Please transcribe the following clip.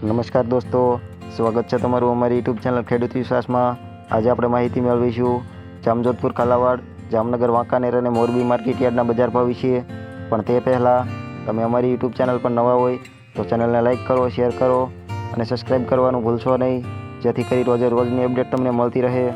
નમસ્કાર દોસ્તો, સ્વાગત છે તમારું અમારી યુટ્યુબ ચેનલ ખેડૂત વિશ્વાસમાં। આજે આપણે માહિતી મેળવીશું જામજોધપુર, કાલાવાડ, જામનગર, વાંકાનેર અને મોરબી માર્કેટ યાર્ડના બજાર ભાવ વિશે। પણ તે પહેલાં તમે અમારી યુટ્યુબ ચેનલ પર નવા હોય તો ચેનલને લાઇક કરો, શેર કરો અને સબસ્ક્રાઈબ કરવાનું ભૂલશો નહીં, જેથી કરી રોજે રોજની અપડેટ તમને મળતી રહે।